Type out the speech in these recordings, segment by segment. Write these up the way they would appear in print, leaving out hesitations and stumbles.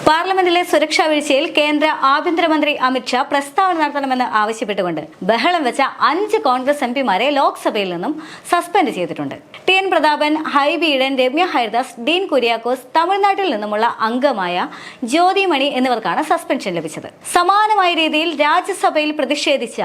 പാർലമെന്റിലെ സുരക്ഷാ വീഴ്ചയിൽ കേന്ദ്ര ആഭ്യന്തരമന്ത്രി അമിത്ഷാ പ്രസ്താവന നടത്തണമെന്ന് ആവശ്യപ്പെട്ടുകൊണ്ട് ബഹളം വെച്ച 5 കോൺഗ്രസ് എംപിമാരെ ലോക്സഭയിൽ നിന്നും സസ്പെൻഡ് ചെയ്തിട്ടുണ്ട്. ടി.എൻ. പ്രതാപൻ, ഹൈബി ഈഡൻ, രമ്യ ഹരിദാസ്, ഡീൻ കുര്യാക്കോസ്, തമിഴ്നാട്ടിൽ നിന്നുമുള്ള അംഗമായ ജ്യോതിമണി എന്നിവർക്കാണ് സസ്പെൻഷൻ ലഭിച്ചത്. സമാനമായ രീതിയിൽ രാജ്യസഭയിൽ പ്രതിഷേധിച്ച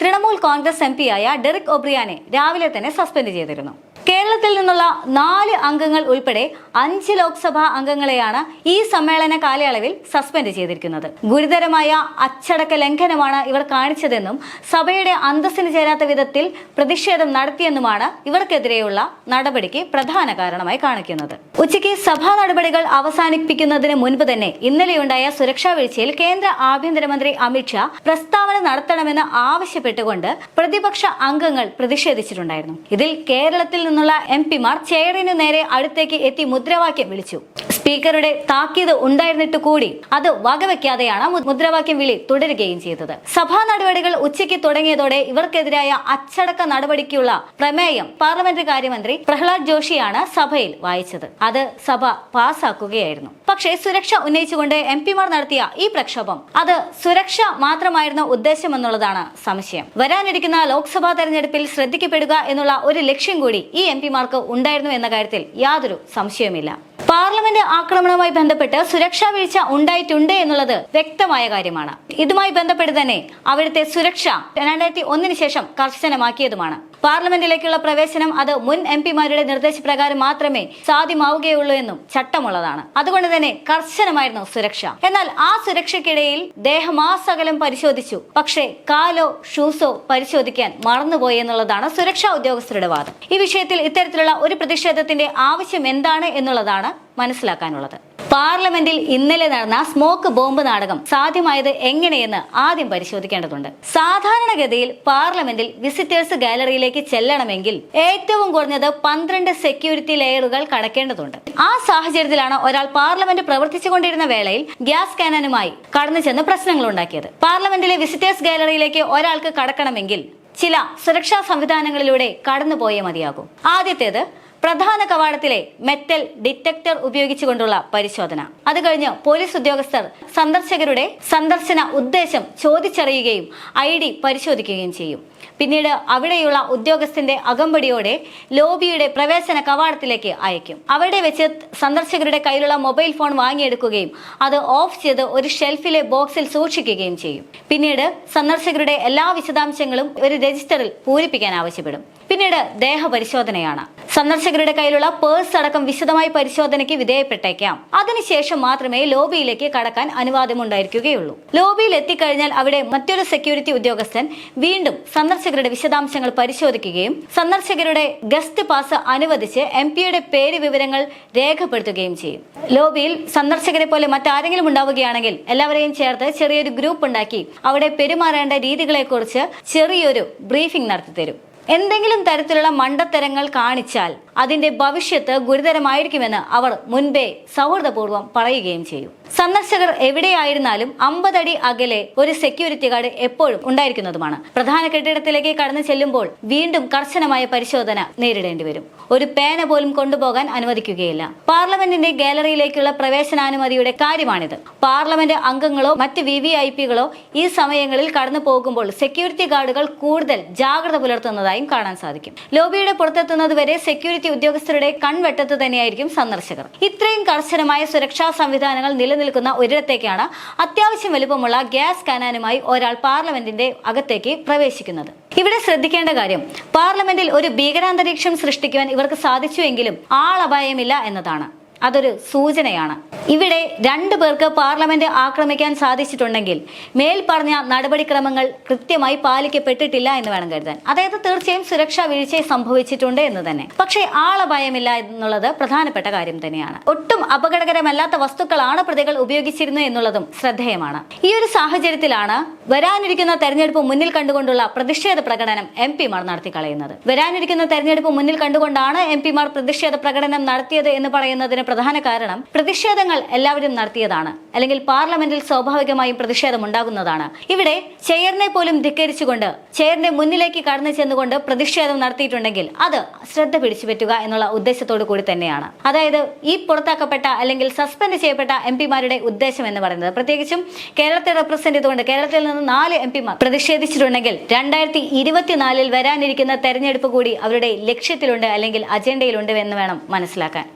തൃണമൂൽ കോൺഗ്രസ് എംപിയായ ഡെറിക് ഒബ്രിയാനെ രാവിലെ തന്നെ സസ്പെൻഡ് ചെയ്തിരുന്നു. കേരളത്തിൽ നിന്നുള്ള 4 അംഗങ്ങൾ ഉൾപ്പെടെ 5 ലോക്സഭാ അംഗങ്ങളെയാണ് ഈ സമ്മേളന കാലയളവിൽ സസ്പെൻഡ് ചെയ്തിരിക്കുന്നത്. ഗുരുതരമായ അച്ചടക്ക ലംഘനമാണ് ഇവർ കാണിച്ചതെന്നും സഭയുടെ അന്തസ്സിന് ചേരാത്ത വിധത്തിൽ പ്രതിഷേധം നടത്തിയെന്നുമാണ് ഇവർക്കെതിരെയുള്ള നടപടിക്ക് പ്രധാന കാരണമായി കാണിക്കുന്നത്. ഉച്ചയ്ക്ക് സഭാ നടപടികൾ അവസാനിപ്പിക്കുന്നതിന് മുൻപ് തന്നെ ഇന്നലെയുണ്ടായ സുരക്ഷാ വീഴ്ചയിൽ കേന്ദ്ര ആഭ്യന്തരമന്ത്രി അമിത്ഷാ പ്രസ്താവന നടത്തണമെന്ന് ആവശ്യപ്പെട്ടുകൊണ്ട് പ്രതിപക്ഷ അംഗങ്ങൾ പ്രതിഷേധിച്ചിട്ടുണ്ടായിരുന്നു. ഇതിൽ കേരളത്തിൽ നിന്നുള്ള എംപിമാർ ചെയറിനു നേരെ അടുത്തേക്ക് എത്തി മുദ്രാവാക്യം വിളിച്ചു. സ്പീക്കറുടെ താക്കീത് ഉണ്ടായിരുന്നിട്ട് കൂടി അത് വകവെക്കാതെയാണ് മുദ്രാവാക്യം വിളി തുടരുകയും ചെയ്തത്. സഭാ നടപടികൾ ഉച്ചയ്ക്ക് തുടങ്ങിയതോടെ ഇവർക്കെതിരായ അച്ചടക്ക നടപടിക്കുള്ള പ്രമേയം പാർലമെന്ററി കാര്യമന്ത്രി പ്രഹ്ലാദ് ജോഷിയാണ് സഭയിൽ വായിച്ചത്. അത് സഭ പാസാക്കുകയായിരുന്നു. പക്ഷേ സുരക്ഷ ഉന്നയിച്ചുകൊണ്ട് എംപിമാർ നടത്തിയ ഈ പ്രക്ഷോഭം അത് സുരക്ഷ മാത്രമായിരുന്ന ഉദ്ദേശമെന്നുള്ളതാണ് സംശയം. വരാനിരിക്കുന്ന ലോക്സഭാ തെരഞ്ഞെടുപ്പിൽ ശ്രദ്ധിക്കപ്പെടുക എന്നുള്ള ഒരു ലക്ഷ്യം കൂടി ഈ എംപിമാർക്ക് ഉണ്ടായിരുന്നു എന്ന കാര്യത്തിൽ യാതൊരു സംശയവുമില്ല. പാർലമെന്റ് ആക്രമണവുമായി ബന്ധപ്പെട്ട് സുരക്ഷാ വീഴ്ച ഉണ്ടായിട്ടുണ്ട് എന്നുള്ളത് വ്യക്തമായ കാര്യമാണ്. ഇതുമായി ബന്ധപ്പെട്ട് തന്നെ അവിടുത്തെ സുരക്ഷ 2001 ശേഷം കർശനമാക്കിയതുമാണ്. പാർലമെന്റിലേക്കുള്ള പ്രവേശനം അത് മുൻ എംപിമാരുടെ നിർദ്ദേശപ്രകാരം മാത്രമേ സാധ്യമാവുകയുള്ളൂ എന്നും ചട്ടമുള്ളതാണ്. അതുകൊണ്ട് തന്നെ കർശനമായിരുന്നു സുരക്ഷ. എന്നാൽ ആ സുരക്ഷയ്ക്കിടയിൽ ദേഹമാസകലം പരിശോധിച്ചു, പക്ഷേ കാലോ ഷൂസോ പരിശോധിക്കാൻ മറന്നുപോയി എന്നുള്ളതാണ് സുരക്ഷാ ഉദ്യോഗസ്ഥരുടെ വാദം. ഈ വിഷയത്തിൽ ഇത്തരത്തിലുള്ള ഒരു പ്രതിഷേധത്തിന്റെ ആവശ്യം എന്താണ് എന്നുള്ളതാണ് മനസ്സിലാക്കാനുള്ളത്. പാർലമെന്റിൽ ഇന്നലെ നടന്ന സ്മോക്ക് ബോംബ് നാടകം സാധ്യമായത് എങ്ങനെയെന്ന് ആദ്യം പരിശോധിക്കേണ്ടതുണ്ട്. സാധാരണഗതിയിൽ പാർലമെന്റിൽ വിസിറ്റേഴ്സ് ഗാലറിയിലേക്ക് ചെല്ലണമെങ്കിൽ ഏറ്റവും കുറഞ്ഞത് 12 സെക്യൂരിറ്റി ലെയറുകൾ കടക്കേണ്ടതുണ്ട്. ആ സാഹചര്യത്തിലാണ് ഒരാൾ പാർലമെന്റ് പ്രവർത്തിച്ചുകൊണ്ടിരുന്ന വേളയിൽ ഗ്യാസ് കാനനുമായി കടന്നു ചെന്ന് പ്രശ്നങ്ങൾ ഉണ്ടാക്കിയത്. പാർലമെന്റിലെ വിസിറ്റേഴ്സ് ഗാലറിയിലേക്ക് ഒരാൾക്ക് കടക്കണമെങ്കിൽ ചില സുരക്ഷാ സംവിധാനങ്ങളിലൂടെ കടന്നുപോയേ മതിയാകും. ആദ്യത്തേത് പ്രധാന കവാടത്തിലെ മെറ്റൽ ഡിറ്റക്ടർ ഉപയോഗിച്ചുകൊണ്ടുള്ള പരിശോധന. അത് കഴിഞ്ഞ് പോലീസ് ഉദ്യോഗസ്ഥർ സന്ദർശകരുടെ സന്ദർശന ഉദ്ദേശം ചോദിച്ചറിയുകയും ID പരിശോധിക്കുകയും ചെയ്യും. പിന്നീട് അവിടെയുള്ള ഉദ്യോഗസ്ഥന്റെ അകമ്പടിയോടെ ലോബിയുടെ പ്രവേശന കവാടത്തിലേക്ക് അയക്കും. അവിടെ വെച്ച് സന്ദർശകരുടെ കയ്യിലുള്ള മൊബൈൽ ഫോൺ വാങ്ങിയെടുക്കുകയും അത് ഓഫ് ചെയ്ത് ഒരു ഷെൽഫിലെ ബോക്സിൽ സൂക്ഷിക്കുകയും ചെയ്യും. പിന്നീട് സന്ദർശകരുടെ എല്ലാ വിശദാംശങ്ങളും ഒരു രജിസ്റ്ററിൽ പൂരിപ്പിക്കാൻ ആവശ്യപ്പെടും. പിന്നീട് ദേഹപരിശോധനയാണ്. സന്ദർശകരുടെ കയ്യിലുള്ള പേഴ്സ് അടക്കം വിശദമായി പരിശോധനയ്ക്ക് വിധേയപ്പെട്ടേക്കാം. അതിനുശേഷം മാത്രമേ ലോബിയിലേക്ക് കടക്കാൻ അനുവാദമുണ്ടായിരിക്കുകയുള്ളൂ. ലോബിയിൽ എത്തിക്കഴിഞ്ഞാൽ അവിടെ മറ്റൊരു സെക്യൂരിറ്റി ഉദ്യോഗസ്ഥൻ വീണ്ടും സന്ദർശകരുടെ വിശദാംശങ്ങൾ പരിശോധിക്കുകയും സന്ദർശകരുടെ ഗസ്റ്റ് പാസ് അനുവദിച്ച് MP-യുടെ പേര് വിവരങ്ങൾ രേഖപ്പെടുത്തുകയും ചെയ്യും. ലോബിയിൽ സന്ദർശകരെ പോലെ മറ്റാരെങ്കിലും ഉണ്ടാവുകയാണെങ്കിൽ എല്ലാവരെയും ചേർത്ത് ചെറിയൊരു ഗ്രൂപ്പ് ഉണ്ടാക്കി അവിടെ പെരുമാറേണ്ട രീതികളെക്കുറിച്ച് ചെറിയൊരു ബ്രീഫിംഗ് നടത്തിത്തരും. എന്തെങ്കിലും തരത്തിലുള്ള മണ്ടത്തരങ്ങൾ കാണിച്ചാൽ അതിന്റെ ഭവിഷ്യത്ത് ഗുരുതരമായിരിക്കുമെന്ന് അവർ മുൻപേ സൗഹൃദപൂർവ്വം പറയുകയും ചെയ്യും. സന്ദർശകർ എവിടെയായിരുന്നാലും 50 അടി അകലെ ഒരു സെക്യൂരിറ്റി ഗാർഡ് എപ്പോഴും ഉണ്ടായിരിക്കുന്നതുമാണ്. പ്രധാന കെട്ടിടത്തിലേക്ക് കടന്നു ചെല്ലുമ്പോൾ വീണ്ടും കർശനമായ പരിശോധന നേരിടേണ്ടി വരും. ഒരു പേന പോലും കൊണ്ടുപോകാൻ അനുവദിക്കുകയില്ല. പാർലമെന്റിന്റെ ഗാലറിയിലേക്കുള്ള പ്രവേശനാനുമതിയുടെ കാര്യമാണിത്. പാർലമെന്റ് അംഗങ്ങളോ മറ്റ് VVIPകളോ ഈ സമയങ്ങളിൽ കടന്നു പോകുമ്പോൾ സെക്യൂരിറ്റി ഗാർഡുകൾ കൂടുതൽ ജാഗ്രത പുലർത്തുന്നതായും കാണാൻ സാധിക്കും. ലോബിയുടെ പുറത്തെത്തുന്നത് വരെ സെക്യൂരിറ്റി ഉദ്യോഗസ്ഥരുടെ കൺവെട്ടത്ത് തന്നെയായിരിക്കും സന്ദർശകർ. ഇത്രയും കർശനമായ സുരക്ഷാ സംവിധാനങ്ങൾ നിലനിൽക്കുന്ന ഒരിടത്തേക്കാണ് അത്യാവശ്യം വലുപ്പമുള്ള ഗ്യാസ് കാനാനുമായി ഒരാൾ പാർലമെന്റിന്റെ അകത്തേക്ക് പ്രവേശിക്കുന്നത്. ഇവിടെ ശ്രദ്ധിക്കേണ്ട കാര്യം പാർലമെന്റിൽ ഒരു ഭീകരാന്തരീക്ഷം സൃഷ്ടിക്കുവാൻ ഇവർക്ക് സാധിച്ചുവെങ്കിലും ആളപായമില്ല എന്നതാണ്. അതൊരു സൂചനയാണ്. ഇവിടെ 2 പേർക്ക് പാർലമെന്റ് ആക്രമിക്കാൻ സാധിച്ചിട്ടുണ്ടെങ്കിൽ മേൽപ്പറഞ്ഞ നടപടിക്രമങ്ങൾ കൃത്യമായി പാലിക്കപ്പെട്ടിട്ടില്ല എന്ന് വേണം കരുതാൻ. അതായത് തീർച്ചയായും സുരക്ഷാ വീഴ്ച സംഭവിച്ചിട്ടുണ്ട് എന്ന് തന്നെ. പക്ഷേ ആളപായമില്ല എന്നുള്ളത് പ്രധാനപ്പെട്ട കാര്യം തന്നെയാണ്. ഒട്ടും അപകടകരമല്ലാത്ത വസ്തുക്കളാണ് പ്രതികൾ ഉപയോഗിച്ചിരുന്നത് എന്നുള്ളതും ശ്രദ്ധേയമാണ്. ഈ ഒരു സാഹചര്യത്തിലാണ് വരാനിരിക്കുന്ന തെരഞ്ഞെടുപ്പ് മുന്നിൽ കണ്ടുകൊണ്ടുള്ള പ്രതിഷേധ പ്രകടനം MP-മാർ നടത്തിക്കളയുന്നത്. വരാനിരിക്കുന്ന തെരഞ്ഞെടുപ്പ് മുന്നിൽ കണ്ടുകൊണ്ടാണ് MP-മാർ പ്രതിഷേധ പ്രകടനം നടത്തിയത് എന്ന് പറയുന്നതിന് പ്രധാന കാരണം പ്രതിഷേധങ്ങൾ എല്ലാവരും നടത്തിയതാണ്, അല്ലെങ്കിൽ പാർലമെന്റിൽ സ്വാഭാവികമായും പ്രതിഷേധം ഉണ്ടാകുന്നതാണ്. ഇവിടെ ചെയറിനെ പോലും ധിക്കരിച്ചുകൊണ്ട് ചെയറിന്റെ മുന്നിലേക്ക് കടന്നു ചെന്നുകൊണ്ട് പ്രതിഷേധം നടത്തിയിട്ടുണ്ടെങ്കിൽ അത് ശ്രദ്ധ പിടിച്ചുപറ്റുക എന്നുള്ള ഉദ്ദേശത്തോടു കൂടി തന്നെയാണ്. അതായത് ഈ പുറത്താക്കപ്പെട്ട അല്ലെങ്കിൽ സസ്പെൻഡ് ചെയ്യപ്പെട്ട എംപിമാരുടെ ഉദ്ദേശം എന്ന് പറയുന്നത്, പ്രത്യേകിച്ചും കേരളത്തെ റെപ്രസെന്റ് ചെയ്തുകൊണ്ട് കേരളത്തിൽ നിന്ന് 4 എംപിമാർ പ്രതിഷേധിച്ചിട്ടുണ്ടെങ്കിൽ 2024 വരാനിരിക്കുന്ന തെരഞ്ഞെടുപ്പ് കൂടി അവരുടെ ലക്ഷ്യത്തിലുണ്ട് അല്ലെങ്കിൽ അജണ്ടയിലുണ്ട് എന്ന് വേണം മനസ്സിലാക്കാൻ.